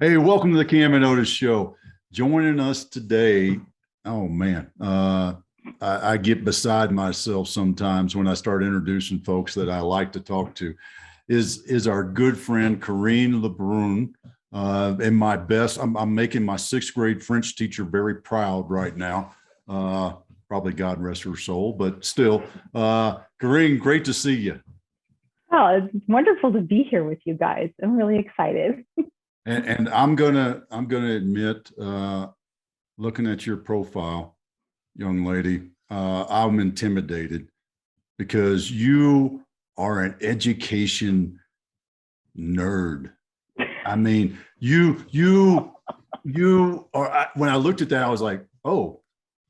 Hey, welcome to the Cam and Otis Show. Joining us today, oh man, I get beside myself sometimes when I start introducing folks that I like to talk to. Is our good friend Corinne Lebrun, and my best. I'm making my sixth grade French teacher very proud right now. Probably God rest her soul, but still, Corinne, great to see you. Oh, it's wonderful to be here with you guys. I'm really excited. And I'm gonna admit, looking at your profile, young lady, I'm intimidated because you are an education nerd. I mean, you are. When I looked at that, I was like, oh,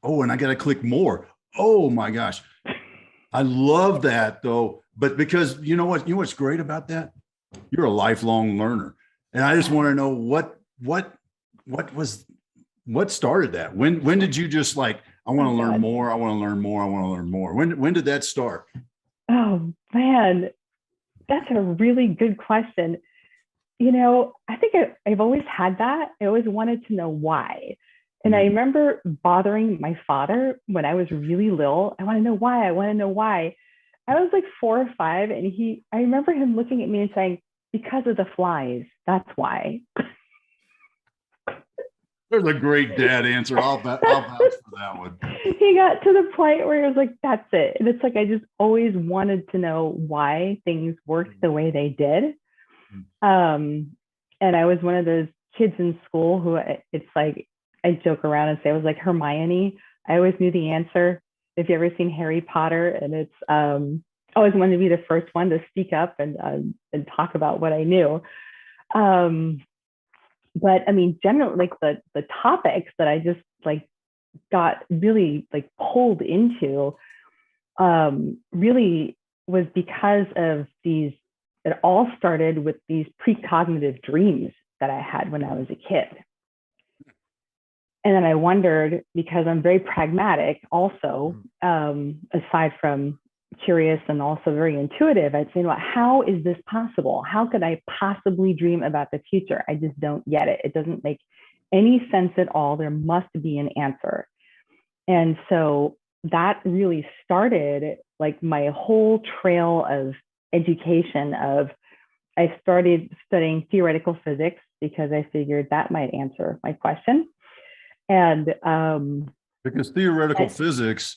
and I got to click more. Oh my gosh, I love that though. But because you know what's great about that? You're a lifelong learner, and I just want to know what was what started that. When did you just like? I want Oh to learn God. more. I want to learn more. I want to learn more. When did that start? Oh man, that's a really good question. I think I've always had that. I always wanted to know why. And I Mm. remember bothering my father when I was really little. I want to know why. I want to know why. I was like 4 or 5, and I remember him looking at me and saying, because of the flies, that's why. There's a great dad answer. I'll vouch for that one. He got to the point where he was like, that's it. And it's like, I just always wanted to know why things worked the way they did. Um, and I was one of those kids in school who it's like, I joke around and say I was like Hermione. I always knew the answer. If you ever seen Harry Potter, and it's I always wanted to be the first one to speak up and talk about what I knew. Um, but I mean, generally, like the topics that I just like got really like pulled into really was because of these. It all started with these precognitive dreams that I had when I was a kid. And then I wondered, because I'm very pragmatic also, aside from curious and also very intuitive, I'd say, well, how is this possible? How could I possibly dream about the future? I just don't get it. It doesn't make any sense at all. There must be an answer. And so that really started like my whole trail of education of I started studying theoretical physics because I figured that might answer my question. And Because theoretical I, physics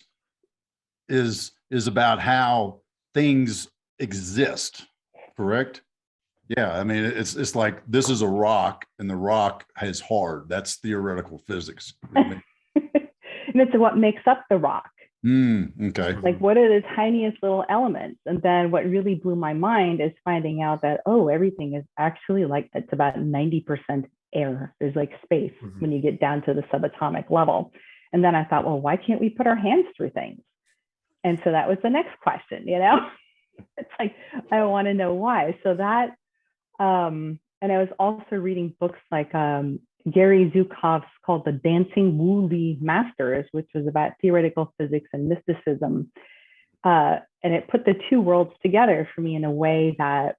is about how things exist, correct? Yeah, I mean it's like this is a rock and the rock is hard. That's theoretical physics. I mean, and it's what makes up the rock. okay. Like, what are the tiniest little elements? And then what really blew my mind is finding out that, oh, everything is actually like it's about 90% air. There's like space when you get down to the subatomic level. And then I thought, well, why can't we put our hands through things? And so that was the next question. It's like, I want to know why. So that, and I was also reading books like Gary Zukav's called The Dancing Wu-Li Masters, which was about theoretical physics and mysticism. And it put the two worlds together for me in a way that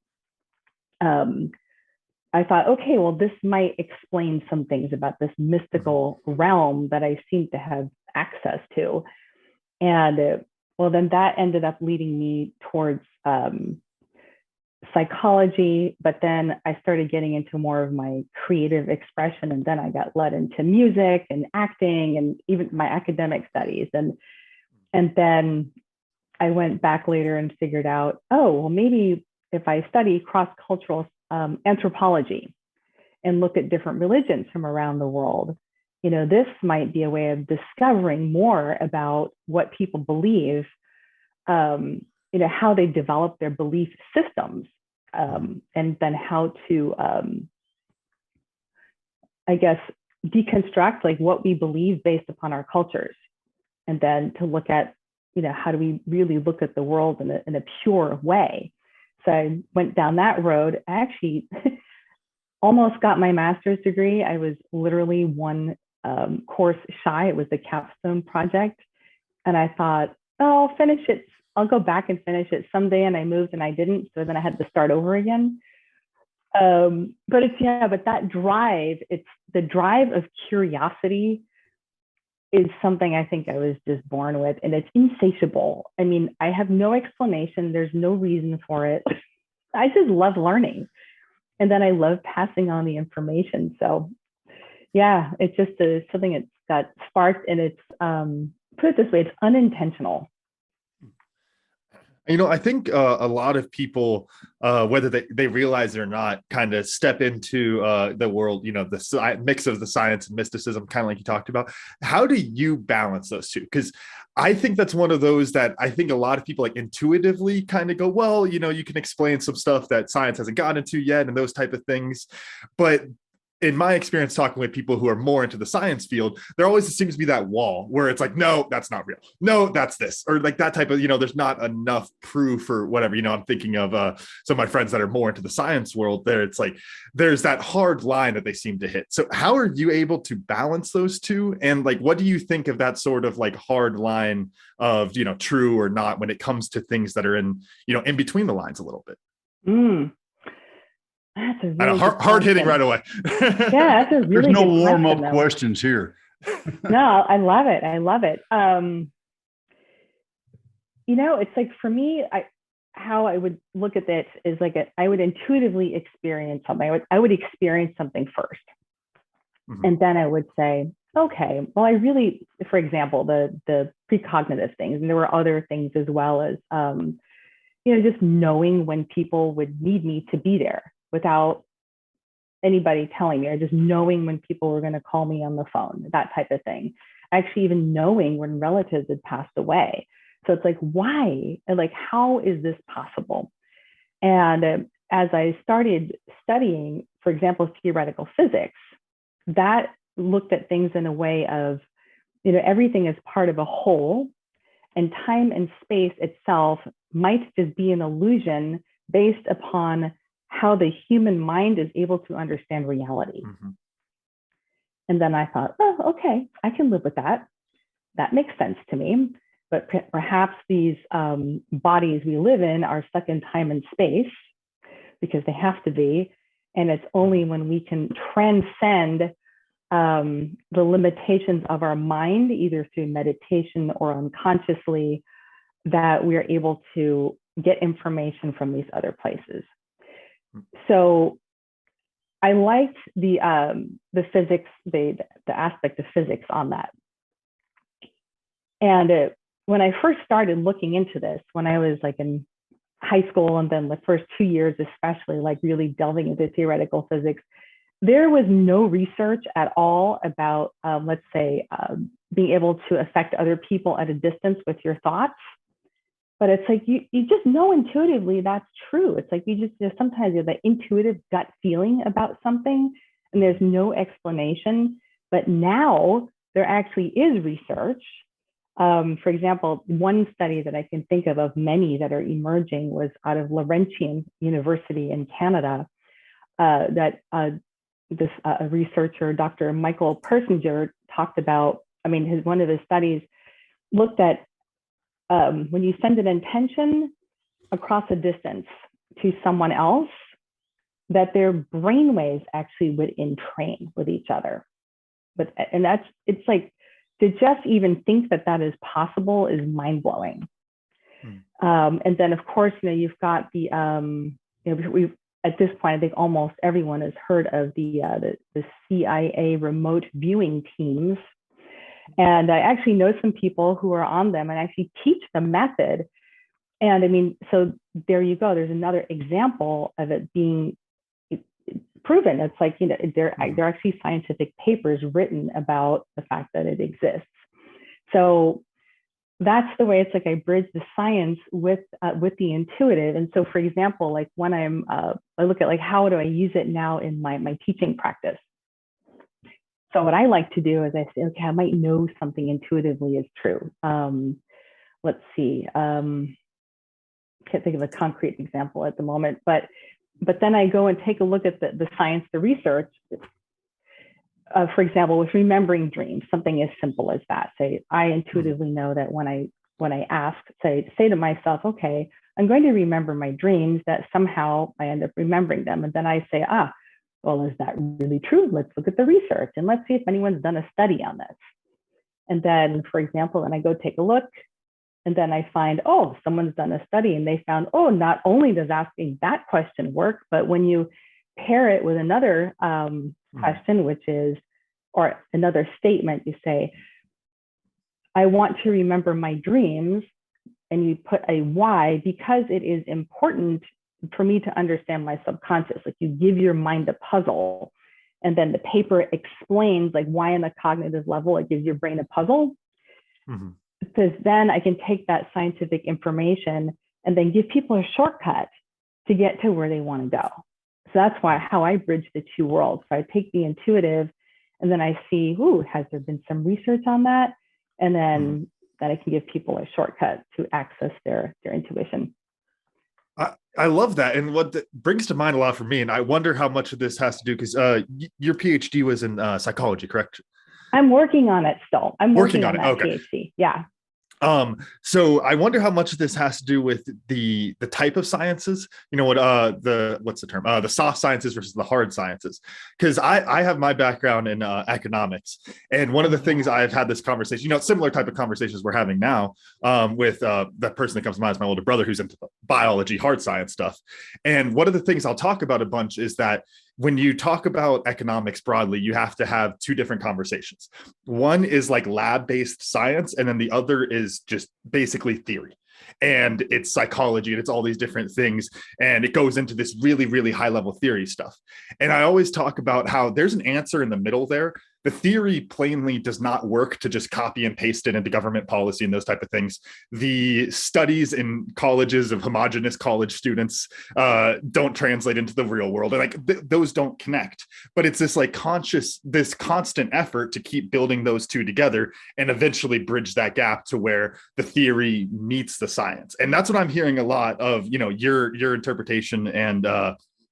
um, I thought, okay, well, this might explain some things about this mystical realm that I seem to have access to. And well, then that ended up leading me towards psychology, but then I started getting into more of my creative expression, and then I got led into music and acting and even my academic studies. And then I went back later and figured out, oh, well, maybe if I study cross-cultural anthropology and look at different religions from around the world, this might be a way of discovering more about what people believe, how they develop their belief systems, and then how to, I guess, deconstruct like what we believe based upon our cultures, and then to look at, how do we really look at the world in a pure way. So I went down that road. I actually almost got my master's degree. I was literally one course shy. It was the capstone project. And I thought, oh, I'll finish it. I'll go back and finish it someday. And I moved and I didn't. So then I had to start over again. But but that drive, it's the drive of curiosity is something I think I was just born with, and it's insatiable. I mean, I have no explanation. There's no reason for it. I just love learning. And then I love passing on the information. So yeah, it's just something that's got sparked, and it's, put it this way, it's unintentional. I think a lot of people, whether they realize it or not, kind of step into the world, the mix of the science and mysticism, kind of like you talked about. How do you balance those two? Because I think that's one of those that I think a lot of people like intuitively kind of go, well, you can explain some stuff that science hasn't gotten into yet and those type of things. But in my experience talking with people who are more into the science field, there always seems to be that wall where it's like, no, that's not real. No, that's this, or like that type of, there's not enough proof or whatever. I'm thinking of some of my friends that are more into the science world there. It's like, there's that hard line that they seem to hit. So how are you able to balance those two? And like, what do you think of that sort of like hard line of, true or not when it comes to things that are in, in between the lines a little bit? That's a really hard hitting right away. Yeah, that's a really There's no good warm up question, questions here. No, I love it. I love it. It's like for me, how I would look at this is like I would intuitively experience something. I would experience something first, and then I would say, okay, well, I really, for example, the precognitive things, and there were other things as well as, just knowing when people would need me to be there without anybody telling me, or just knowing when people were going to call me on the phone, that type of thing. Actually, even knowing when relatives had passed away. So it's like, why? And like, how is this possible? And as I started studying, for example, theoretical physics, that looked at things in a way of, everything is part of a whole, and time and space itself might just be an illusion based upon how the human mind is able to understand reality. And then I thought, oh, okay, I can live with that. That makes sense to me. But perhaps these bodies we live in are stuck in time and space because they have to be. And it's only when we can transcend the limitations of our mind, either through meditation or unconsciously, that we are able to get information from these other places. So I liked the physics, the aspect of physics on that. And when I first started looking into this, when I was like in high school, and then the first 2 years, especially like really delving into theoretical physics, there was no research at all about, let's say, being able to affect other people at a distance with your thoughts. But it's like, you just know intuitively that's true. It's like, sometimes you have that intuitive gut feeling about something, and there's no explanation. But now there actually is research. For example, one study that I can think of many that are emerging was out of Laurentian University in Canada, that this researcher, Dr. Michael Persinger, talked about. I mean, one of his studies looked at when you send an intention across a distance to someone else, that their brainwaves actually would entrain with each other. It's like, to just even think that that is possible is mind blowing. And then, of course, you've got the, we've at this point, I think almost everyone has heard of the CIA remote viewing teams. And I actually know some people who are on them and actually teach the method. And I mean, so there you go. There's another example of it being proven. It's like, there are actually scientific papers written about the fact that it exists. So that's the way it's like I bridge the science with the intuitive. And so, for example, like when I look at like, how do I use it now in my teaching practice? So what I like to do is I say, okay, I might know something intuitively is true. Let's see. Can't think of a concrete example at the moment, but then I go and take a look at the science, the research. For example, with remembering dreams, something as simple as that. Say, I intuitively know that when I ask, say to myself, okay, I'm going to remember my dreams, that somehow I end up remembering them. And then I say, well, is that really true? Let's look at the research and let's see if anyone's done a study on this. And then, for example, then I go take a look, and then I find, someone's done a study and they found, not only does asking that question work, but when you pair it with another question, which is, or another statement, you say, I want to remember my dreams, and you put a why, because it is important for me to understand my subconscious. Like, you give your mind a puzzle, and then the paper explains like why on the cognitive level it gives your brain a puzzle. Mm-hmm. Because then I can take that scientific information and then give people a shortcut to get to where they want to go. So that's how I bridge the two worlds. So I take the intuitive, and then I see, has there been some research on that? And then I can give people a shortcut to access their intuition. I love that. And what that brings to mind a lot for me, and I wonder how much of this has to do, because your PhD was in psychology, correct? I'm working on it still. I'm working on that okay. PhD. Yeah. So I wonder how much of this has to do with the type of sciences, what's the term? The soft sciences versus the hard sciences. Because I have my background in economics. And one of the things I've had this conversation, similar type of conversations we're having now with the person that comes to mind is my older brother, who's into biology, hard science stuff. And one of the things I'll talk about a bunch is that when you talk about economics broadly, you have to have two different conversations. One is like lab-based science, and then the other is just basically theory. And it's psychology, and it's all these different things. And it goes into this really, really high-level theory stuff. And I always talk about how there's an answer in the middle there. The theory plainly does not work to just copy and paste it into government policy and those type of things. The studies in colleges of homogenous college students don't translate into the real world. And those don't connect. But it's this this constant effort to keep building those two together and eventually bridge that gap to where the theory meets the science. And that's what I'm hearing a lot of, your interpretation and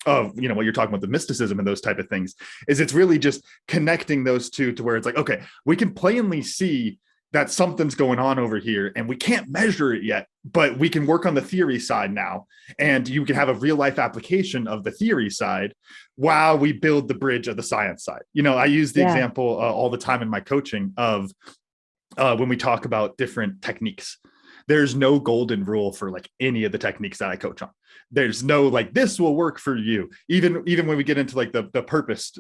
of what you're talking about, the mysticism and those type of things, is it's really just connecting those two to where it's like, okay, we can plainly see that something's going on over here and we can't measure it yet, but we can work on the theory side now, and you can have a real life application of the theory side while we build the bridge of the science side. I use the example all the time in my coaching of when we talk about different techniques. There's no golden rule for any of the techniques that I coach on. There's no this will work for you. Even when we get into the purpose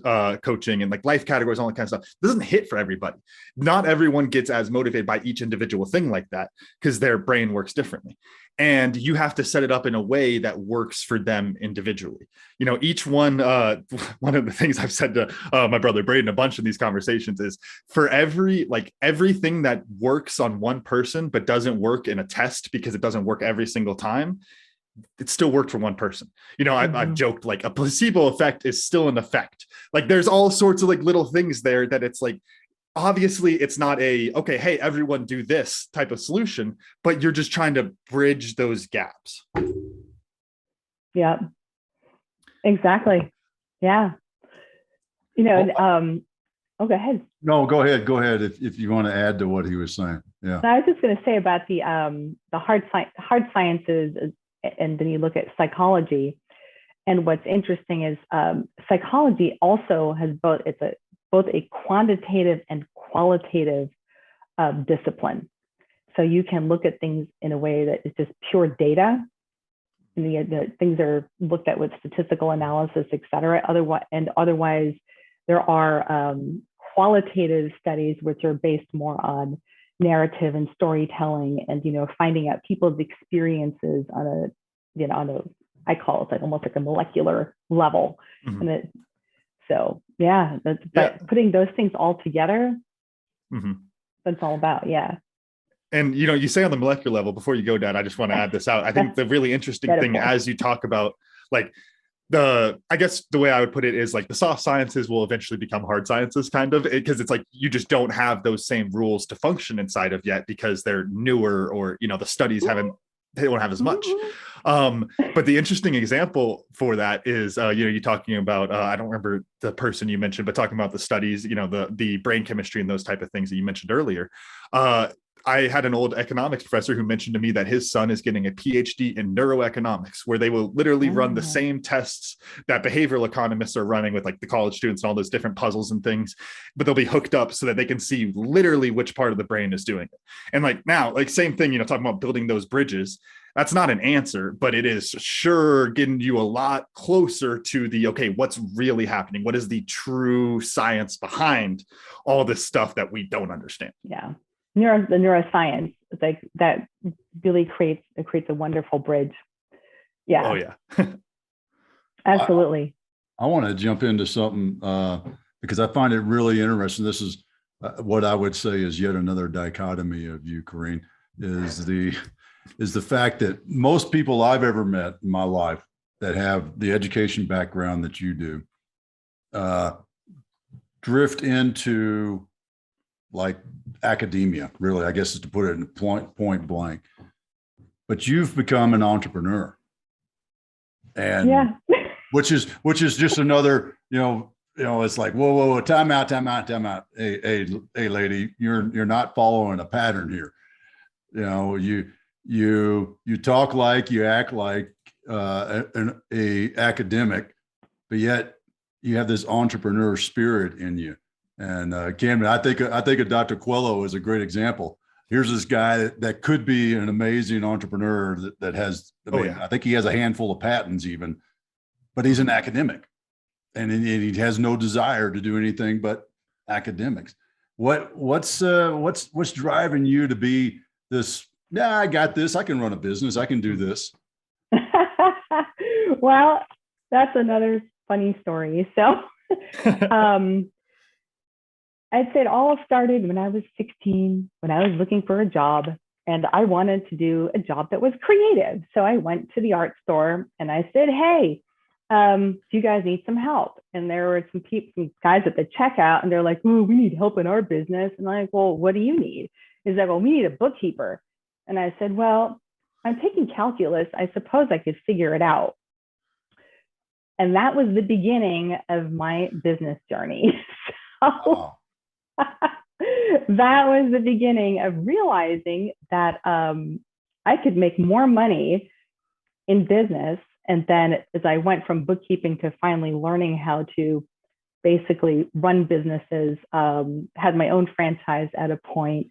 coaching and life categories, all that kind of stuff, it doesn't hit for everybody. Not everyone gets as motivated by each individual thing like that, because their brain works differently. And you have to set it up in a way that works for them individually. Each one of the things I've said to my brother Braden a bunch in these conversations is, for everything that works on one person but doesn't work in a test because it doesn't work every single time, it still worked for one person. I've joked a placebo effect is still an effect. There's all sorts of little things there that it's obviously it's not okay, hey, everyone do this type of solution, but you're just trying to bridge those gaps. Yeah, exactly. Yeah. Go ahead. No, go ahead. If you want to add to what he was saying. Yeah. So I was just going to say about the hard sciences, and then you look at psychology. And what's interesting is psychology also has both a quantitative and qualitative discipline. So you can look at things in a way that is just pure data. And the things are looked at with statistical analysis, et cetera. Otherwise, there are qualitative studies which are based more on narrative and storytelling, and finding out people's experiences on a I call it almost a molecular level. Mm-hmm. And but putting those things all together, mm-hmm. That's all about. Yeah. And you say on the molecular level, before you go, Dad, I just want to add this out. I think the really interesting thing as you talk about I guess the way I would put it is the soft sciences will eventually become hard sciences, kind of, because it's you just don't have those same rules to function inside of yet because they're newer, or the studies they don't have as much. But the interesting example for that is you're talking about I don't remember the person you mentioned, but talking about the studies, the brain chemistry and those type of things that you mentioned earlier. I had an old economics professor who mentioned to me that his son is getting a PhD in neuroeconomics, where they will literally run the same tests that behavioral economists are running with like the college students and all those different puzzles and things, but they'll be hooked up so that they can see literally which part of the brain is doing it. And like now, like same thing, talking about building those bridges. That's not an answer, but it is sure getting you a lot closer to the, okay, what's really happening? What is the true science behind all this stuff that we don't understand? Yeah. The neuroscience, like that really creates a wonderful bridge. Yeah. Oh yeah. Absolutely. I want to jump into something because I find it really interesting. This is what I would say is yet another dichotomy of you, Corinne, is the fact that most people I've ever met in my life that have the education background that you do drift into like academia, really, I guess is to put it in point blank. But you've become an entrepreneur. And yeah. which is just another, it's like, whoa, time out. Hey, lady, you're not following a pattern here. You talk like, you act like a academic, but yet you have this entrepreneur spirit in you. And Camden, I think of Dr. Coelho as a great example. Here's this guy that could be an amazing entrepreneur that has, I think he has a handful of patents even, but he's an academic and he has no desire to do anything but academics. What's driving you to be this? Yeah, I got this. I can run a business. I can do this. Well, that's another funny story. So, I'd say it all started when I was 16, when I was looking for a job, and I wanted to do a job that was creative. So I went to the art store and I said, hey, do you guys need some help? And there were some guys at the checkout, and they're like, oh, we need help in our business. And I'm like, well, what do you need? He's like, well, we need a bookkeeper. And I said, well, I'm taking calculus. I suppose I could figure it out. And that was the beginning of my business journey. So that was the beginning of realizing that I could make more money in business. And then as I went from bookkeeping to finally learning how to basically run businesses, had my own franchise at a point,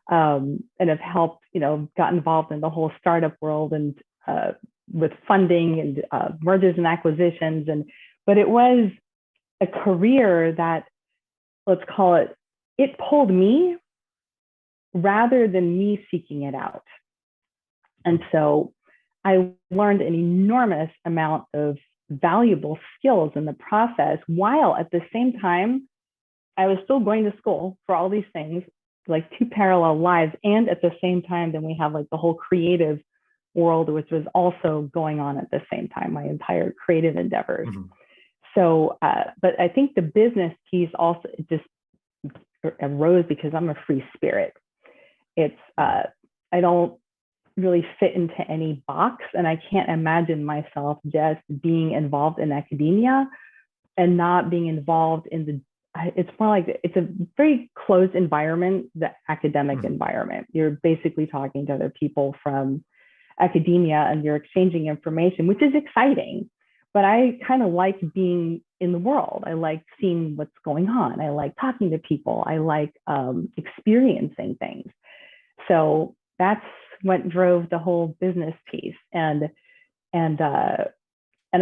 and have helped, got involved in the whole startup world and with funding and mergers and acquisitions. But it was a career that, let's call it, it pulled me rather than me seeking it out. And so I learned an enormous amount of valuable skills in the process, while at the same time, I was still going to school for all these things, like two parallel lives. And at the same time, then we have like the whole creative world, which was also going on at the same time, my entire creative endeavors. Mm-hmm. So, but I think the business piece also just arose because I'm a free spirit. It's, I don't really fit into any box, and I can't imagine myself just being involved in academia and not being involved in the, it's more like, it's a very closed environment, the academic environment. You're basically talking to other people from academia and you're exchanging information, which is exciting. But I kind of like being in the world. I like seeing what's going on. I like talking to people. I like experiencing things. So that's what drove the whole business piece. And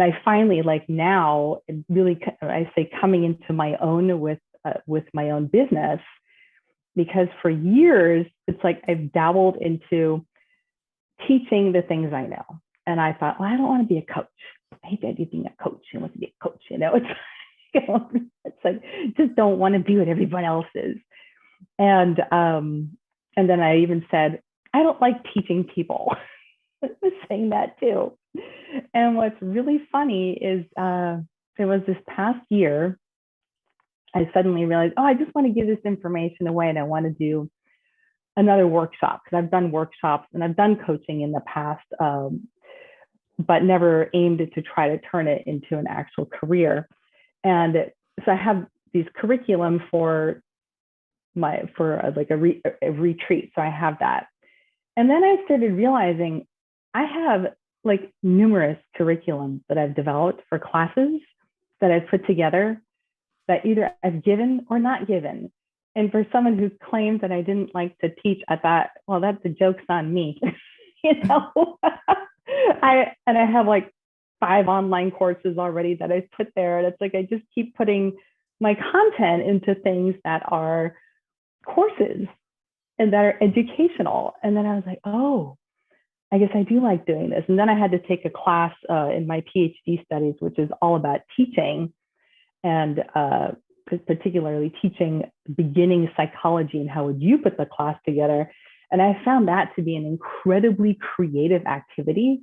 I finally, like now, really, I say coming into my own with my own business, because for years, it's like I've dabbled into teaching the things I know. And I thought, well, I don't want to be a coach. I hate the idea of being a coach. I want to be a coach, it's like, just don't want to be what everyone else is. And then I even said, I don't like teaching people. I was saying that too. And what's really funny is it was this past year, I suddenly realized, I just want to give this information away, and I want to do another workshop, because I've done workshops and I've done coaching in the past, but never aimed to try to turn it into an actual career. And so I have these curriculum for a retreat. So I have that. And then I started realizing I have like numerous curriculums that I've developed for classes that I've put together that either I've given or not given. And for someone who claimed that I didn't like to teach, I thought, well, that's the joke's on me. I have like 5 online courses already that I've put there. And it's like I just keep putting my content into things that are courses and that are educational. And then I was like, oh, I guess I do like doing this. And then I had to take a class in my PhD studies, which is all about teaching, and particularly teaching beginning psychology and how would you put the class together. And I found that to be an incredibly creative activity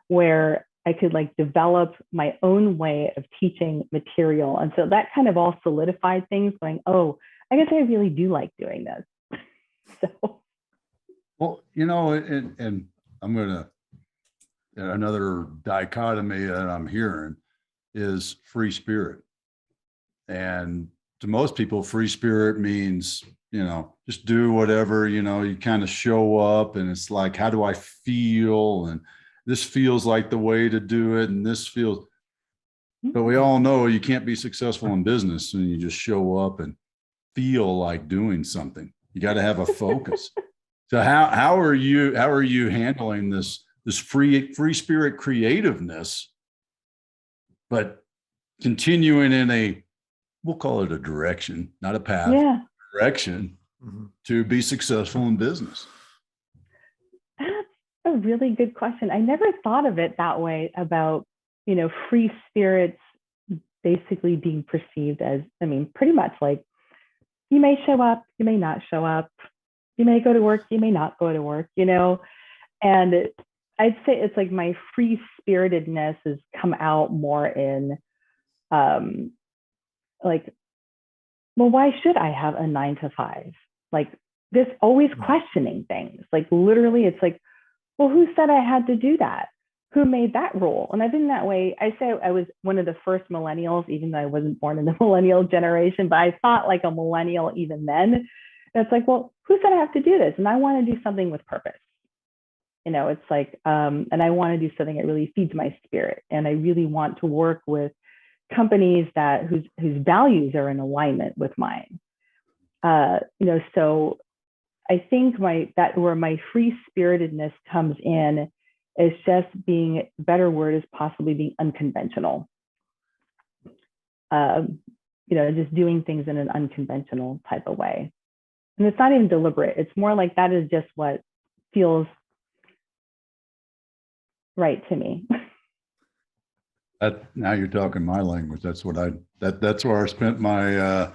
where I could like develop my own way of teaching material. And so that kind of all solidified things, going, oh, I guess I really do like doing this. So, well, and I'm going to, another dichotomy that I'm hearing is free spirit. And to most people, free spirit means, just do whatever, you kind of show up and it's like, how do I feel? And this feels like the way to do it. And this feels, but we all know you can't be successful in business when you just show up and feel like doing something. You got to have a focus. So how are you handling this free spirit creativeness, but continuing in we'll call it a direction, not a path, direction to be successful in business? That's a really good question. I never thought of it that way about, free spirits basically being perceived as, pretty much like you may show up, you may not show up, you may go to work, you may not go to work, and I'd say it's like my free spiritedness has come out more in like, well, why should I have a 9 to 5? Like this always questioning things. Like literally it's like, well, who said I had to do that? Who made that rule? And I've been that way. I say I was one of the first millennials, even though I wasn't born in the millennial generation, but I thought like a millennial even then. And it's like, well, who said I have to do this? And I want to do something with purpose. It's like, and I want to do something that really feeds my spirit. And I really want to work with companies whose values are in alignment with mine. So I think where my free spiritedness comes in is just being, a better word is possibly being unconventional. Just doing things in an unconventional type of way. And it's not even deliberate. It's more like that is just what feels right to me. Now you're talking my language. That's what that's where I spent my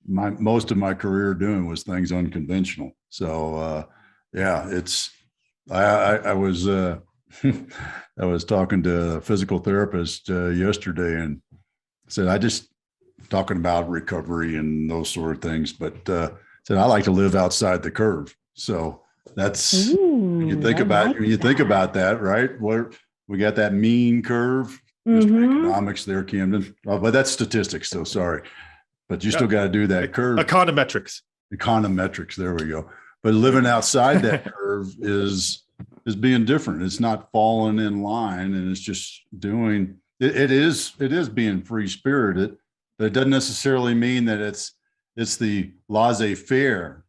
most of my career doing, was things unconventional. So I was I was talking to a physical therapist yesterday and said, I just talking about recovery and those sort of things, but said I like to live outside the curve. So that's when you think about that, right? Where we got that mean curve. Mr. Economics there, Camden. Oh, but that's statistics, so sorry. But you still got to do that curve. Econometrics. There we go. But living outside that curve is being different. It's not falling in line, and it's just doing it is being free spirited, but it doesn't necessarily mean that it's the laissez-faire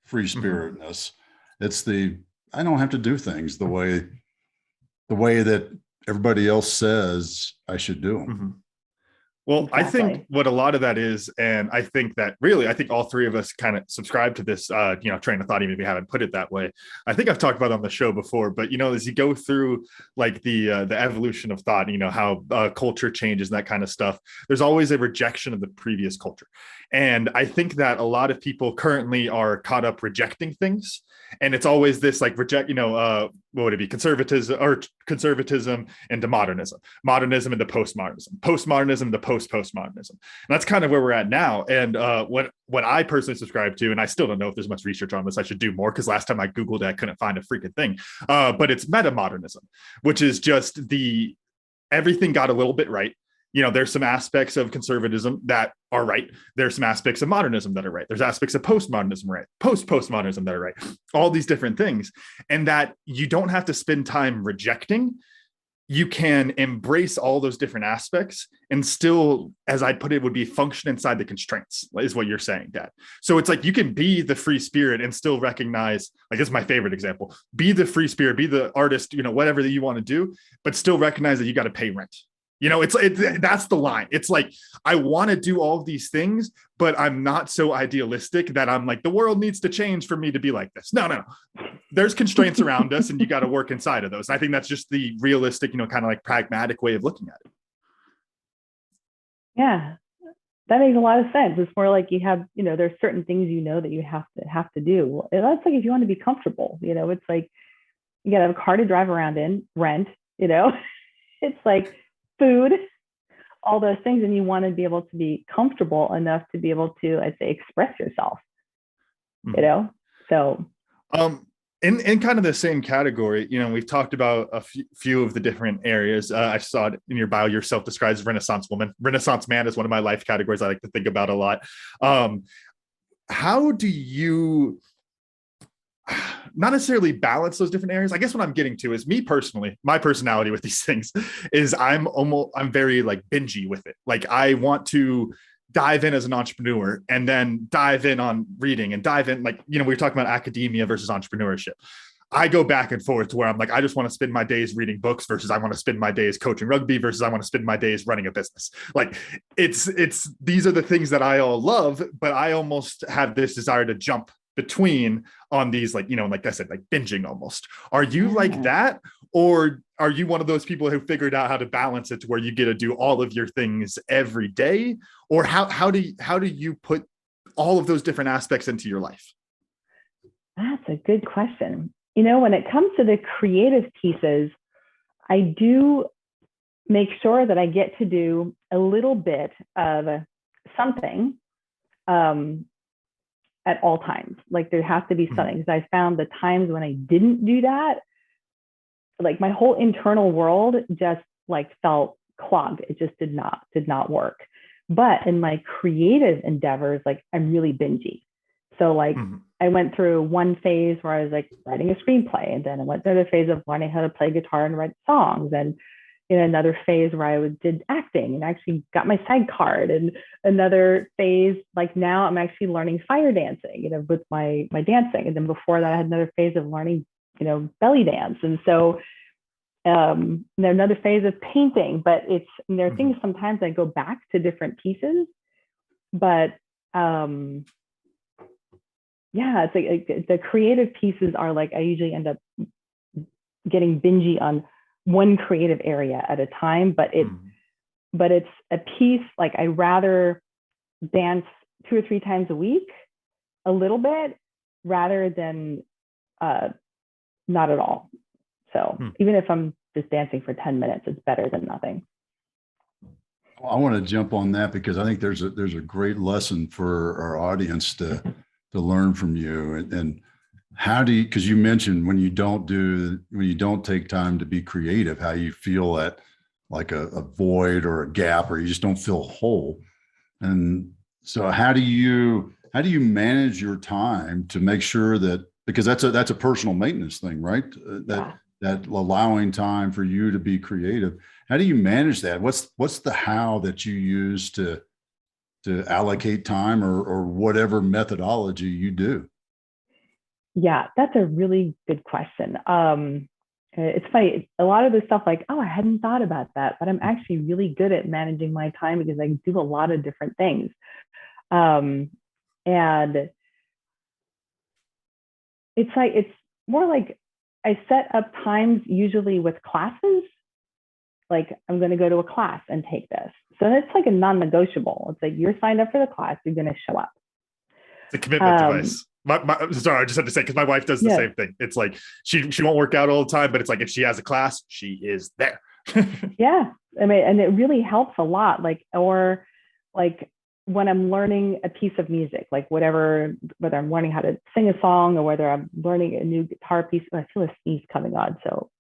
free spiritedness. It's I don't have to do things the way that everybody else says I should do them. Well, exactly. I think what a lot of that is, and I think all 3 of us kind of subscribe to this, train of thought, even if we haven't put it that way. I think I've talked about it on the show before, but, as you go through like the evolution of thought, how culture changes and that kind of stuff, there's always a rejection of the previous culture. And I think that a lot of people currently are caught up rejecting things. And it's always this like what would it be? Conservatism into modernism into postmodernism into postmodernism. And that's kind of where we're at now. And what I personally subscribe to, and I still don't know if there's much research on this, I should do more, because last time I Googled it, I couldn't find a freaking thing. But it's metamodernism, which is just everything got a little bit right. there's some aspects of conservatism that are right. There's some aspects of modernism that are right. There's aspects of postmodernism, right? Postmodernism that are right. All these different things. And that you don't have to spend time rejecting. You can embrace all those different aspects and still, as I'd put it, would be function inside the constraints, is what you're saying, Dad. So it's like you can be the free spirit and still recognize, like, this is my favorite example, be the free spirit, be the artist, whatever that you want to do, but still recognize that you got to pay rent. That's the line. It's like, I want to do all of these things, but I'm not so idealistic that I'm like, the world needs to change for me to be like this. No. There's constraints around us and you got to work inside of those. And I think that's just the realistic, kind of like pragmatic way of looking at it. Yeah, that makes a lot of sense. It's more like you have, there's certain things, that you have to do. That's like, if you want to be comfortable, it's like, you got to have a car to drive around in, rent, it's like food, all those things. And you want to be able to be comfortable enough to be able to, I'd say, express yourself, so. In kind of the same category, we've talked about a few of the different areas. I saw it in your bio, you're self-described as Renaissance woman. Renaissance man is one of my life categories I like to think about a lot. How do you not necessarily balance those different areas? I guess what I'm getting to is, me personally, my personality with these things is I'm very like bingey with it. Like, I want to dive in as an entrepreneur and then dive in on reading and dive in, like, we were talking about academia versus entrepreneurship. I go back and forth to where I'm like, I just want to spend my days reading books versus I want to spend my days coaching rugby versus I want to spend my days running a business. Like, it's these are the things that I all love, but I almost have this desire to jump between on these, like, like I said, like binging almost. Are you like that? Or are you one of those people who figured out how to balance it to where you get to do all of your things every day? Or how do you put all of those different aspects into your life? That's a good question. When it comes to the creative pieces, I do make sure that I get to do a little bit of something at all times. Like, there has to be something, because I found the times when I didn't do that, like, my whole internal world just like felt clogged. It just did not work. But in my creative endeavors, like, I'm really bingey. So like, I went through one phase where I was like writing a screenplay, and then I went through the phase of learning how to play guitar and write songs, and in another phase where I did acting and actually got my SAG card, and another phase, like, now I'm actually learning fire dancing, with my dancing. And then before that, I had another phase of learning, belly dance. And so another phase of painting, but there are things sometimes I go back to different pieces, but it's like the creative pieces are like, I usually end up getting bingey on one creative area at a time, but it's a piece, like, I rather dance 2 or 3 times a week, a little bit, rather than not at all. So even if I'm just dancing for 10 minutes, it's better than nothing. I want to jump on that because I think there's a great lesson for our audience to learn from you. And how do you, because you mentioned when you don't take time to be creative, how you feel at like a void or a gap, or you just don't feel whole. And so how do you manage your time to make sure that, because that's a personal maintenance thing, right? That allowing time for you to be creative. How do you manage that? What's the how that you use to allocate time, or whatever methodology you do? Yeah, that's a really good question. It's funny, a lot of this stuff, like, oh, I hadn't thought about that, but I'm actually really good at managing my time because I do a lot of different things. And it's more like I set up times usually with classes. Like, I'm going to go to a class and take this. So it's like a non-negotiable. It's like, you're signed up for the class, you're going to show up. It's a commitment device. Sorry, I just had to say, because my wife does the same thing. It's like, she won't work out all the time, but it's like, if she has a class, she is there. Yeah. I mean, and it really helps a lot. Like, or like when I'm learning a piece of music, like whether I'm learning how to sing a song or whether I'm learning a new guitar piece. I feel a sneeze coming on, so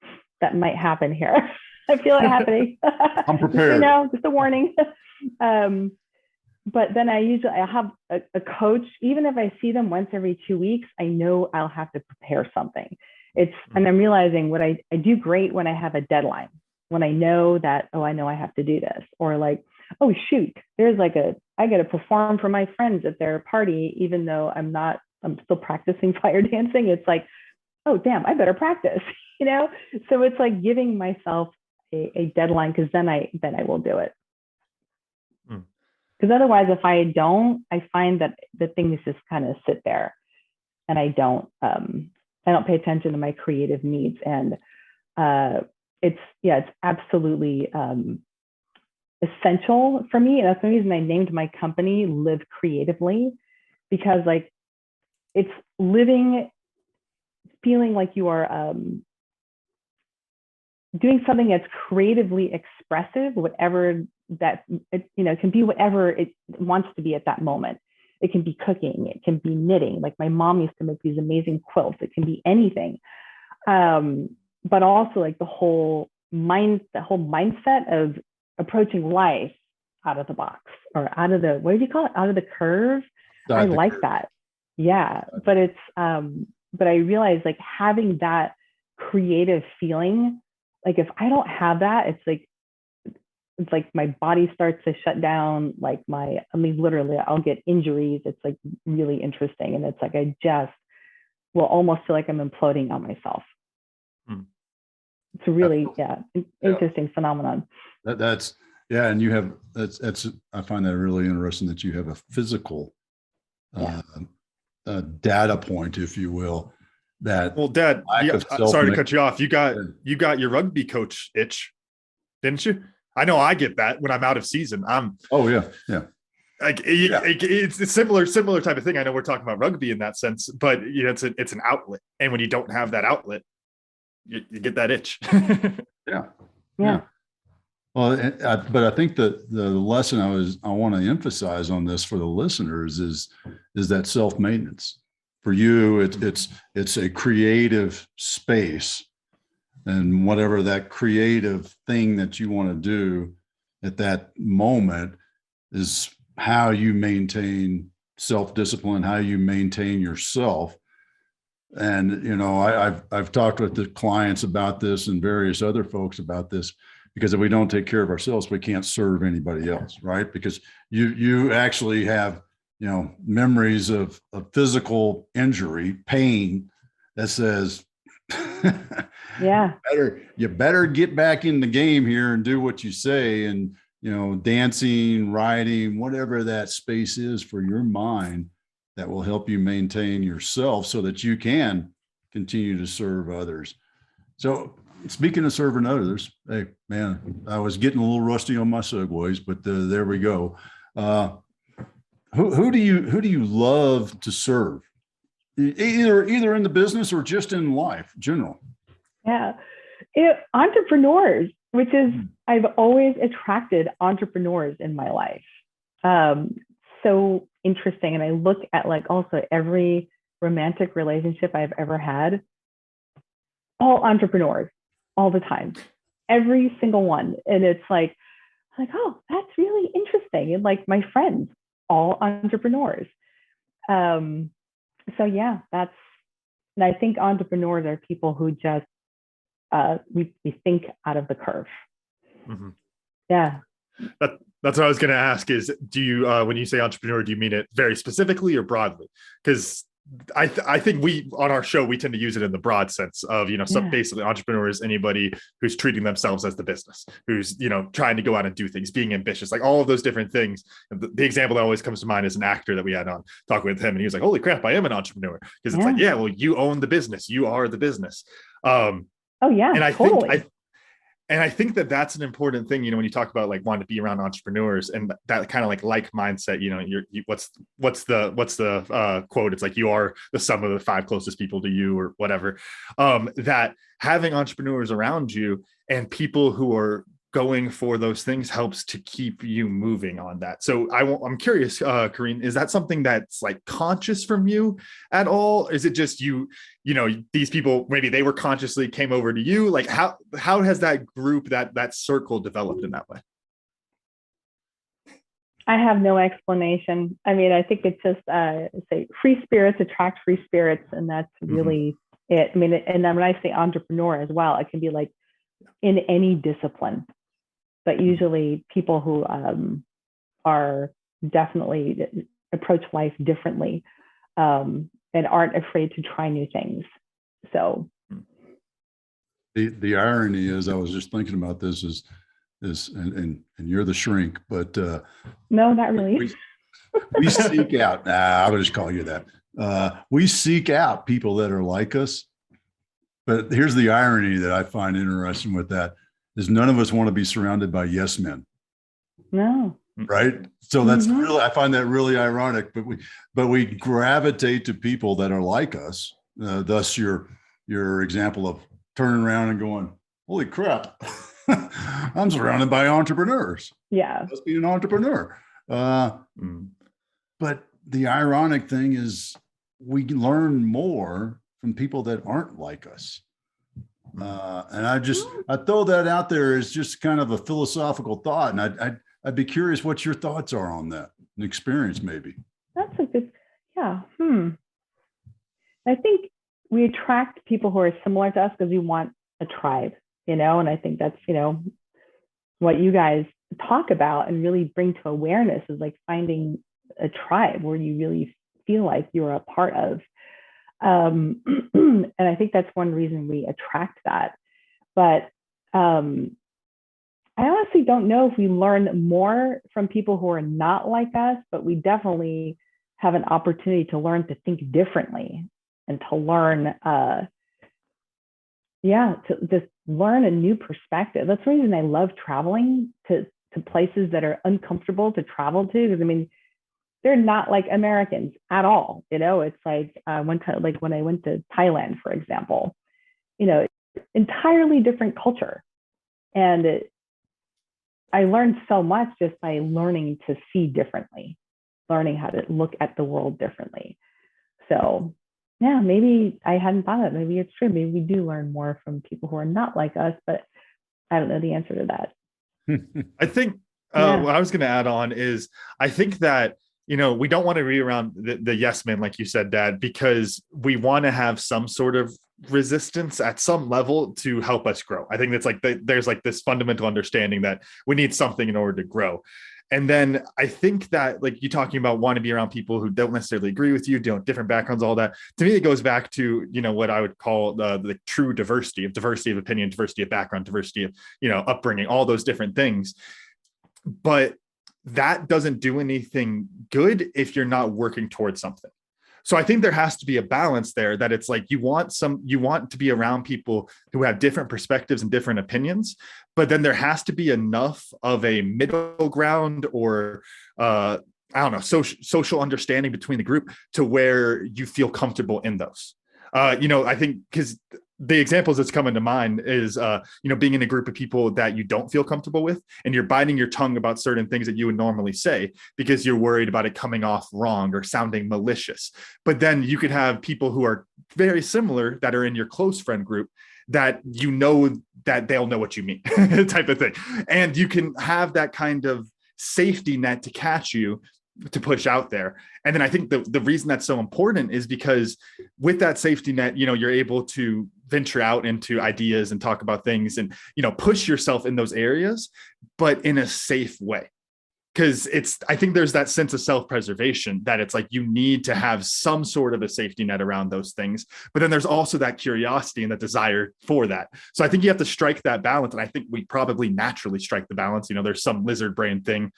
that might happen here. I feel it happening. I'm prepared. Just a warning. But then I have a coach. Even if I see them once every 2 weeks, I know I'll have to prepare something. And I'm realizing what I do great when I have a deadline, when I know that, I know I have to do this, or like, oh shoot, there's like I got to perform for my friends at their party, even though I'm still practicing fire dancing. It's like, oh damn, I better practice, So it's like giving myself a deadline, because then I will do it. Because otherwise, if I don't, I find that the things just kind of sit there, and I don't pay attention to my creative needs. And it's absolutely essential for me. And that's the reason I named my company Live Creatively, because like it's feeling like you are doing something that's creatively expressive, whatever that it can be, whatever it wants to be at that moment. It can be cooking, it can be knitting. Like my mom used to make these amazing quilts. It can be anything. But also like the whole mindset of approaching life out of the box, or out of the, what did you call it? Out of the curve. I like that. Yeah. But it's, but I realized like having that creative feeling, like if I don't have that, it's like my body starts to shut down. Like literally I'll get injuries. It's like really interesting. And it's like, I just will almost feel like I'm imploding on myself. It's a really, interesting phenomenon. That's and you have, that's, I find that really interesting that you have a physical data point, if you will, that. Well, Dad, sorry to cut you off. You got your rugby coach itch, didn't you? I know I get that when I'm out of season. It's a similar type of thing. I know we're talking about rugby in that sense, but it's an outlet, and when you don't have that outlet, you get that itch. Yeah. Well, but I think that the lesson I want to emphasize on this for the listeners is that self-maintenance. For you, it's a creative space, and whatever that creative thing that you want to do at that moment is how you maintain self-discipline, how you maintain yourself. And, I've talked with the clients about this and various other folks about this, because if we don't take care of ourselves, we can't serve anybody else, right? Because you actually have, memories of physical injury, pain that says, you better get back in the game here and do what you say. And, dancing, writing, whatever that space is for your mind, that will help you maintain yourself so that you can continue to serve others. So speaking of serving others, hey man, I was getting a little rusty on my segues, but there we go. Who do you love to serve? Either in the business or just in life, general? Yeah, entrepreneurs, which is, I've always attracted entrepreneurs in my life. So interesting. And I look at like also every romantic relationship I've ever had, all entrepreneurs, all the time, every single one. And it's like, oh, that's really interesting. And like my friends, all entrepreneurs. So yeah, and I think entrepreneurs are people who just, we think out of the curve. Mm-hmm. Yeah. That's what I was going to ask is, do you, when you say entrepreneur, do you mean it very specifically or broadly? Because I think we, on our show, we tend to use it in the broad sense of, basically entrepreneur is anybody who's treating themselves as the business, who's, trying to go out and do things, being ambitious, like all of those different things. The example that always comes to mind is an actor that we had on talking with him. And he was like, holy crap, I am an entrepreneur. Because it's like, well, you own the business. You are the business. And I totally. I think that that's an important thing, when you talk about like wanting to be around entrepreneurs and that kind of like mindset, what's the quote? It's like, you are the sum of the 5 closest people to you, or whatever. That having entrepreneurs around you and people who are going for those things helps to keep you moving on that. So I'm curious, Corinne, is that something that's like conscious from you at all? Is it just these people, maybe they were consciously came over to you? Like how has that group, that circle developed in that way? I have no explanation. I mean, I think it's just say free spirits attract free spirits, and that's really it. I mean, and then when I say entrepreneur as well, it can be like in any discipline, but usually people who are definitely approach life differently and aren't afraid to try new things. So the irony is, I was just thinking about this and you're the shrink, but no, not really. We seek out. I would just call you that. We seek out people that are like us. But here's the irony that I find interesting with that is none of us want to be surrounded by yes men. No. Right. So that's really, I find that really ironic, but we gravitate to people that are like us. Thus your example of turning around and going, holy crap, I'm surrounded by entrepreneurs. Yeah. Must be an entrepreneur. But the ironic thing is we learn more from people that aren't like us. And I throw that out there as just kind of a philosophical thought. And I'd be curious what your thoughts are on that, an experience maybe. That's a good, yeah. I think we attract people who are similar to us because we want a tribe, and I think that's, what you guys talk about and really bring to awareness is like finding a tribe where you really feel like you're a part of. And I think that's one reason we attract that. But I honestly don't know if we learn more from people who are not like us, but we definitely have an opportunity to learn to think differently and to learn, to just learn a new perspective. That's the reason I love traveling to places that are uncomfortable to travel to, because I mean, they're not like Americans at all. It's like when I went to Thailand, for example, entirely different culture. And I learned so much just by learning to see differently, learning how to look at the world differently. So yeah, maybe I hadn't thought of it. Maybe it's true. Maybe we do learn more from people who are not like us, but I don't know the answer to that. I think what I was going to add on is I think that, we don't want to be around the yes men, like you said, Dad, because we want to have some sort of resistance at some level to help us grow. I think that's like there's like this fundamental understanding that we need something in order to grow. And then I think that like you talking about want to be around people who don't necessarily agree with you, different backgrounds, all that. To me, it goes back to, what I would call the true diversity of opinion, diversity of background, diversity of, upbringing, all those different things. But that doesn't do anything good if you're not working towards something. So I think there has to be a balance there, that it's like you want to be around people who have different perspectives and different opinions, but then there has to be enough of a middle ground or I don't know, social understanding between the group to where you feel comfortable in those. I think because the examples that's coming to mind is, being in a group of people that you don't feel comfortable with, and you're biting your tongue about certain things that you would normally say because you're worried about it coming off wrong or sounding malicious. But then you could have people who are very similar that are in your close friend group that that they'll know what you mean type of thing. And you can have that kind of safety net to catch you, to push out there. And then I think the reason that's so important is because with that safety net, you're able to venture out into ideas and talk about things and, push yourself in those areas, but in a safe way. Because I think there's that sense of self-preservation that it's like you need to have some sort of a safety net around those things. But then there's also that curiosity and that desire for that. So I think you have to strike that balance. And I think we probably naturally strike the balance. There's some lizard brain thing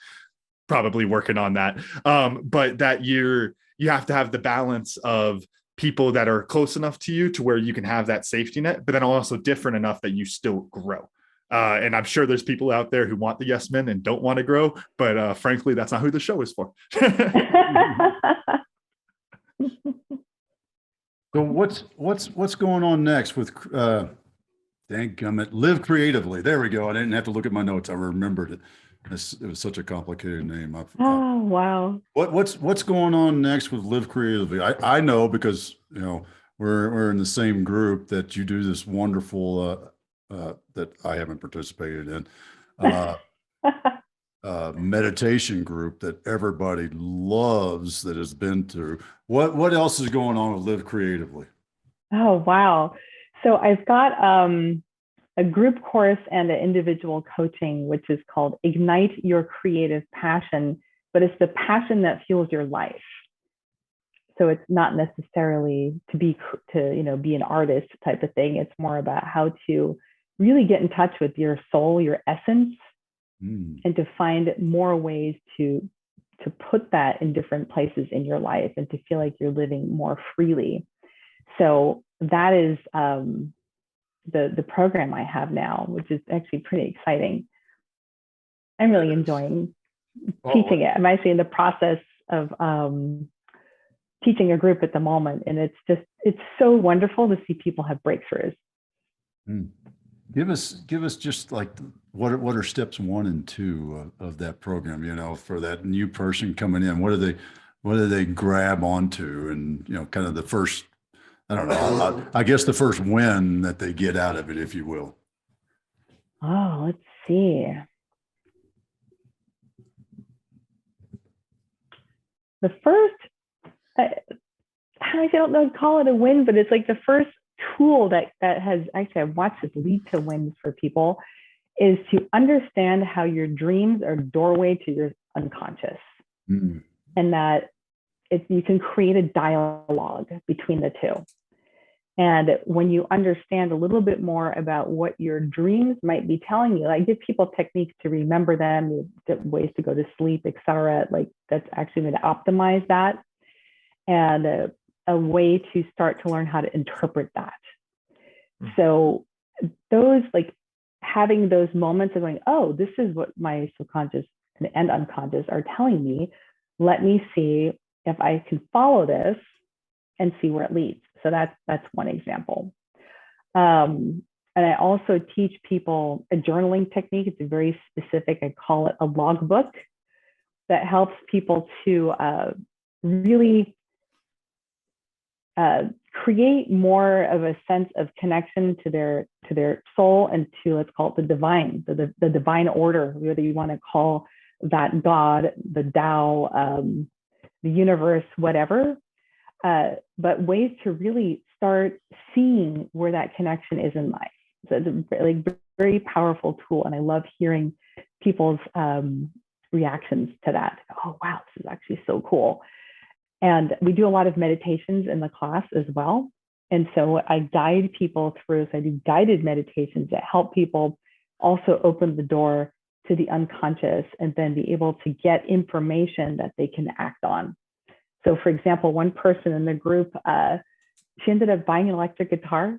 probably working on that. But that you have to have the balance of people that are close enough to you to where you can have that safety net, but then also different enough that you still grow. And I'm sure there's people out there who want the yes men and don't want to grow, but frankly, that's not who the show is for. So what's going on next with Dadgummit. Live creatively. There we go. I didn't have to look at my notes. I remembered it. It was such a complicated name. Oh, wow. What's going on next with Live Creatively? I know because we're in the same group that you do this wonderful that I haven't participated in meditation group that everybody loves that has been through. What else is going on with Live Creatively? Oh, wow. So I've got a group course and an individual coaching, which is called Ignite Your Creative Passion, but it's the passion that fuels your life. So it's not necessarily to be an artist type of thing. It's more about how to really get in touch with your soul, your essence, and to find more ways to put that in different places in your life and to feel like you're living more freely. So that is the program I have now, which is actually pretty exciting. I'm really enjoying teaching it. I'm actually in the process of teaching a group at the moment, and it's so wonderful to see people have breakthroughs. Give us just like what are steps 1 and 2 of that program, for that new person coming in. What do they grab onto, and kind of the first, I don't know, I guess the first win that they get out of it, if you will. Oh, let's see. The first, I don't know, call it a win, but it's like the first tool that has actually, I've watched this lead to wins for people, is to understand how your dreams are doorway to your unconscious, and that you can create a dialogue between the two. And when you understand a little bit more about what your dreams might be telling you, I give people techniques to remember them, ways to go to sleep, etc. Like that's actually going to optimize that, and a way to start to learn how to interpret that. So those, like having those moments of going, oh, this is what my subconscious and unconscious are telling me. Let me see if I can follow this and see where it leads. So that's one example. And I also teach people a journaling technique. It's very specific. I call it a logbook that helps people to really create more of a sense of connection to their soul and to, let's call it the divine, the divine order, whether you want to call that God, the Tao, the universe, whatever. But ways to really start seeing where that connection is in life. So it's a like very powerful tool, and I love hearing people's reactions to that. Oh wow, this is actually so cool. And we do a lot of meditations in the class as well. And so I guide people through, so I do guided meditations that help people also open the door to the unconscious and then be able to get information that they can act on. So for example, one person in the group, she ended up buying an electric guitar.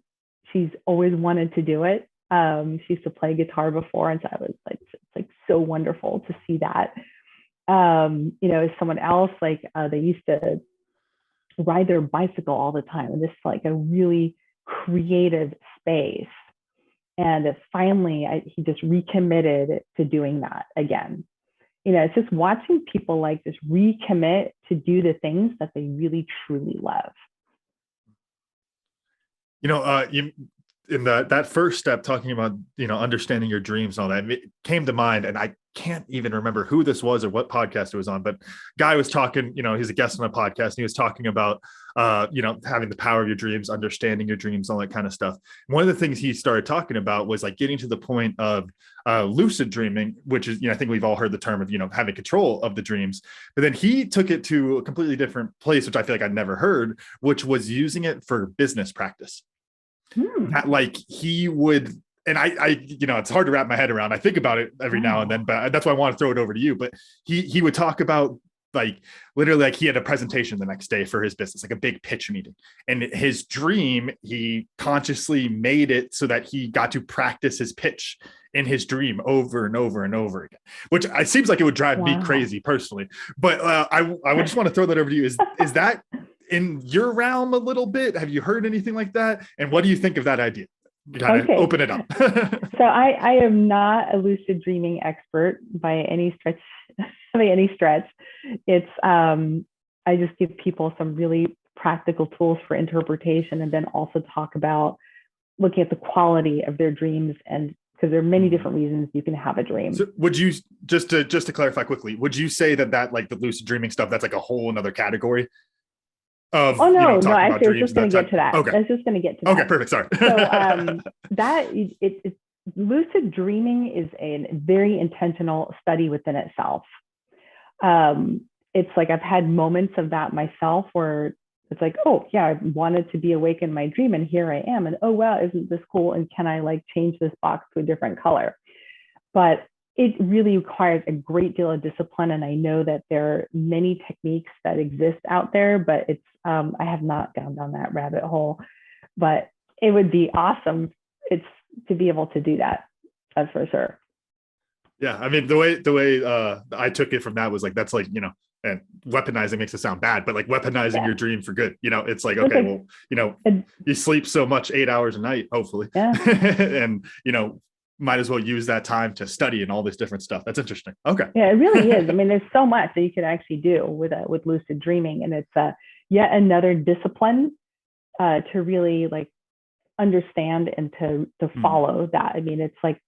She's always wanted to do it. She used to play guitar before. And so I was like, it's like so wonderful to see that. Someone else, like they used to ride their bicycle all the time. And this is like a really creative space. And finally, he just recommitted to doing that again. It's just watching people like just recommit to do the things that they really, truly love. You in that first step, talking about, understanding your dreams and all that, it came to mind, and I can't even remember who this was or what podcast it was on, but guy was talking, he's a guest on a podcast, and he was talking about, having the power of your dreams, understanding your dreams, all that kind of stuff. One of the things he started talking about was like getting to the point of lucid dreaming, which is, I think we've all heard the term of, having control of the dreams, but then he took it to a completely different place, which I feel like I'd never heard, which was using it for business practice. That like he would, and I it's hard to wrap my head around. I think about it every now and then, but that's why I want to throw it over to you. But he would talk about like literally like he had a presentation the next day for his business, like a big pitch meeting. And his dream, he consciously made it so that he got to practice his pitch in his dream over and over and over again, which it seems like it would drive me crazy personally. But I just want to throw that over to you. Is that in your realm a little bit? Have you heard anything like that? And what do you think of that idea? kind of Okay. open it up. So I am not a lucid dreaming expert by any stretch. By any stretch, it's I just give people some really practical tools for interpretation, and then also talk about looking at the quality of their dreams, and because there are many different reasons you can have a dream. So would you, just to clarify quickly, would you say that like the lucid dreaming stuff, that's like a whole another category of, Oh no, no, talking about actually, I was dreams just going to and get to that. Okay. I was just going to get to that. Okay, perfect. Sorry. So it's lucid dreaming is a very intentional study within itself. It's like I've had moments of that myself where it's like, oh yeah, I wanted to be awake in my dream, and here I am, and oh wow, isn't this cool? And can I like change this box to a different color? But it really requires a great deal of discipline, and I know that there are many techniques that exist out there, but it's I have not gone down that rabbit hole. But it would be awesome to be able to do that. That's for sure. Yeah, I mean, the way I took it from that was like, that's like, and weaponizing makes it sound bad, but like weaponizing your dream for good. It's like, okay, well, you sleep so much, 8 hours a night, hopefully. Yeah. And, might as well use that time to study and all this different stuff. That's interesting. Okay. Yeah, it really is. I mean, there's so much that you could actually do with lucid dreaming, and it's yet another discipline to really like understand and to follow that. I mean, it's like,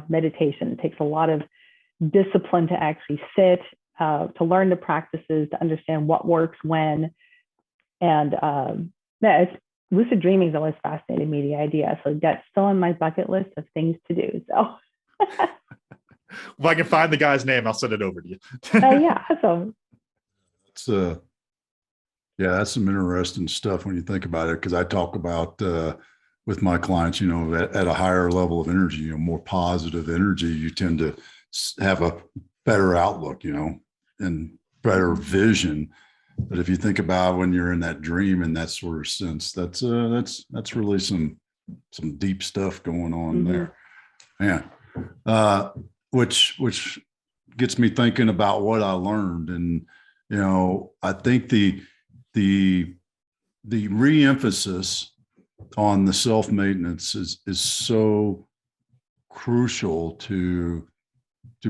meditation. It takes a lot of discipline to actually sit, to learn the practices, to understand what works when. And lucid dreaming has always fascinated me, the idea. So that's still on my bucket list of things to do. So if I can find the guy's name, I'll send it over to you. Yeah. So it's yeah, that's some interesting stuff when you think about it, because I talk about with my clients, at a higher level of energy, more positive energy, you tend to have a better outlook, and better vision. But if you think about when you're in that dream and that sort of sense, that's really some deep stuff going on there. Yeah. Which gets me thinking about what I learned. And, I think the re-emphasis on the self-maintenance is so crucial to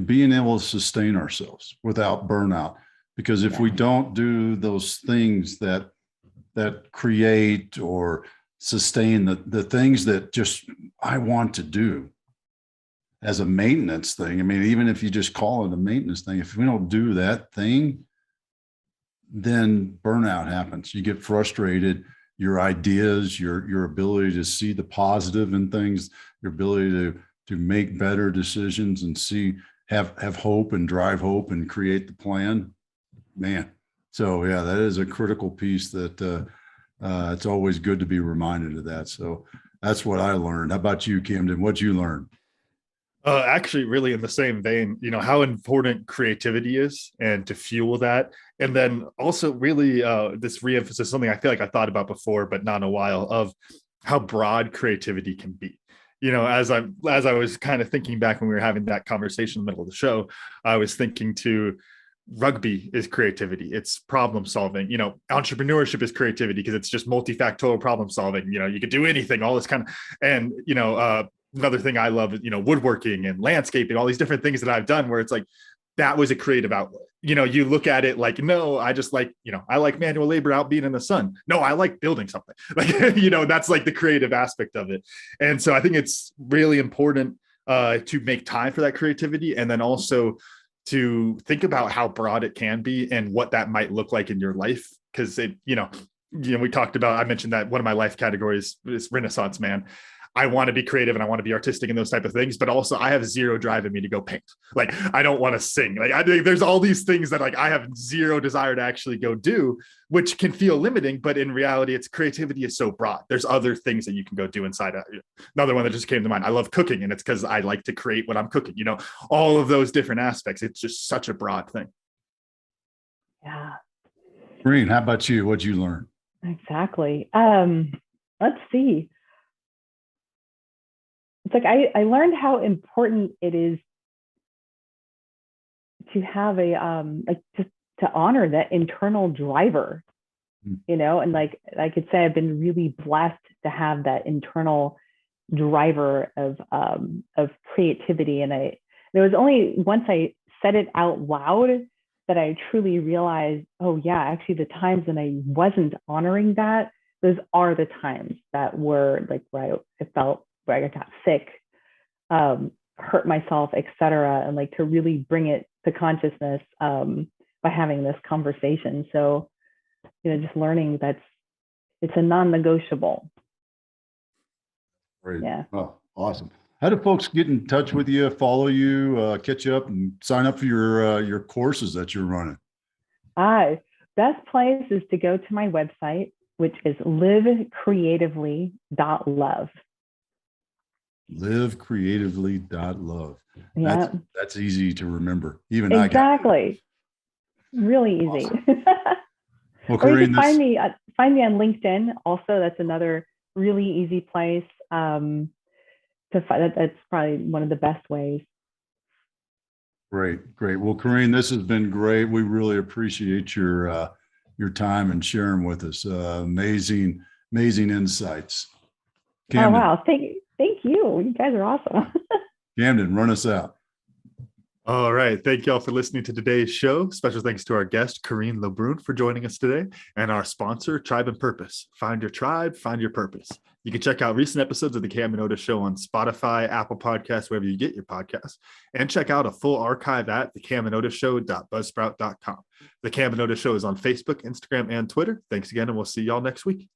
being able to sustain ourselves without burnout. Because if we don't do those things that create or sustain the things that just I want to do as a maintenance thing, I mean, even if you just call it a maintenance thing, if we don't do that thing, then burnout happens. You get frustrated. Your ideas, your ability to see the positive in things, your ability to make better decisions and have hope and drive hope and create the plan. Man. So yeah, that is a critical piece that it's always good to be reminded of that. So that's what I learned. How about you, Camden? What'd you learn? Actually, really in the same vein, how important creativity is and to fuel that. And then also really this re-emphasis, something I feel like I thought about before, but not in a while, of how broad creativity can be. As I was kind of thinking back when we were having that conversation in the middle of the show, I was thinking to rugby is creativity. It's problem solving. Entrepreneurship is creativity because it's just multifactorial problem solving. You could do anything, all this kind of, and, another thing I love is, woodworking and landscaping, all these different things that I've done where it's like, that was a creative outlet. You look at it like, no, I just like, I like manual labor out being in the sun. No, I like building something. Like, that's like the creative aspect of it. And so I think it's really important to make time for that creativity. And then also to think about how broad it can be and what that might look like in your life. Cause it, we talked about, I mentioned that one of my life categories is Renaissance man. I want to be creative and I want to be artistic and those type of things, but also I have zero drive in me to go paint. Like, I don't want to sing. Like, I think there's all these things that like I have zero desire to actually go do, which can feel limiting, but in reality, it's creativity is so broad. There's other things that you can go do inside. Another one that just came to mind. I love cooking, and it's because I like to create what I'm cooking. All of those different aspects. It's just such a broad thing. Yeah. Corinne, how about you? What'd you learn? Exactly. Let's see. It's like I learned how important it is to have a like just to honor that internal driver, and like I could say I've been really blessed to have that internal driver of creativity. And there was only once I said it out loud that I truly realized, oh yeah, actually the times when I wasn't honoring that, those are the times that were like where I felt where I got sick, hurt myself, etc. And like to really bring it to consciousness by having this conversation. So, just learning that it's a non-negotiable. Great. Yeah. Oh, awesome. How do folks get in touch with you, follow you, catch you up, and sign up for your courses that you're running? Best place is to go to my website, which is livecreatively.love. Livecreatively.love. Yeah. That's easy to remember. Even exactly. Really easy. Awesome. Well, Or you Corinne, can find me on LinkedIn. Also, that's another really easy place to find. That's probably one of the best ways. Great. Well, Corinne, this has been great. We really appreciate your time and sharing with us. Amazing insights. Camden. Oh wow! Thank you. You guys are awesome. Camden, run us out. All right. Thank you all for listening to today's show. Special thanks to our guest, Corinne Lebrun, for joining us today, and our sponsor, Tribe and Purpose. Find your tribe, find your purpose. You can check out recent episodes of The Cam and Otis Show on Spotify, Apple Podcasts, wherever you get your podcasts, and check out a full archive at thecamandotisshow.buzzsprout.com. The Cam and Otis Show is on Facebook, Instagram, and Twitter. Thanks again, and we'll see y'all next week.